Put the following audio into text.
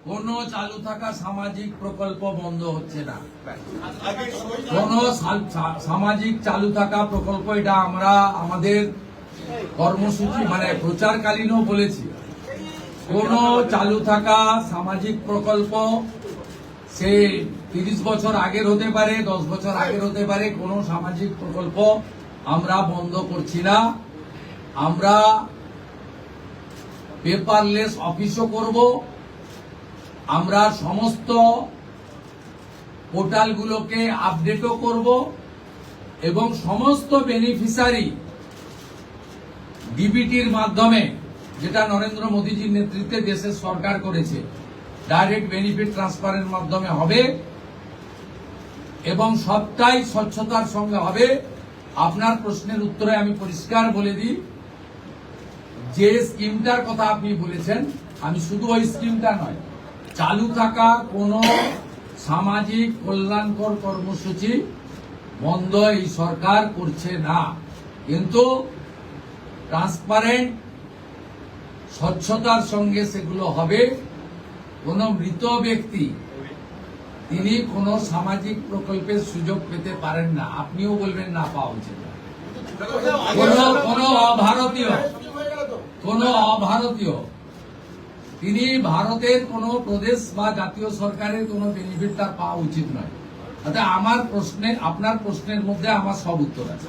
কোন চালু থাকা সামাজিক প্রকল্প বন্ধ হচ্ছে না। কোন সামাজিক চালু থাকা প্রকল্প, এটা আমরা আমাদের কর্মসূচি মানে প্রচারকালীনও বলেছি, কোন চালু থাকা সামাজিক প্রকল্প সে 30 বছর আগের হতে পারে, 10 বছর আগের হতে পারে, কোন সামাজিক প্রকল্প আমরা বন্ধ করছি না। আমরা পেপারলেস অফিসও করব, আমরা সমস্ত পোর্টালগুলোকে আপডেটও করব এবং সমস্ত বেনিফিশিয়ারি ডিবিটির মাধ্যমে, যেটা নরেন্দ্র মোদীজির নেতৃত্বে দেশের সরকার করেছে, ডাইরেক্ট বেনিফিট ট্রান্সফারের মাধ্যমে হবে এবং সবটাই স্বচ্ছতার সঙ্গে হবে। আপনার প্রশ্নের উত্তরে আমি পরিষ্কার বলে দিই, যে স্কিমটার কথা আপনি বলেছেন, আমি শুধু ওই স্কিমটা নয়, চালু থাকা কোন সামাজিক কল্যাণকর কর্মসূচি বন্ধ এই সরকার করছে না, কিন্তু ট্রান্সপারেন্ট স্বচ্ছতার সঙ্গে সেগুলো হবে। কোন মৃত ব্যক্তি তিনি কোন সামাজিক প্রকল্পের সুযোগ পেতে পারেন না, আপনিও বলবেন না পাওয়া উচিত। কোন অভারতীয় তিনি ভারতের কোন প্রদেশ বা জাতীয় সরকারের কোন বেনিফিট তার পাওয়া উচিত নয়। অর্থাৎ আমার প্রশ্নে, আপনার প্রশ্নের মধ্যে আমার সব উত্তর আছে।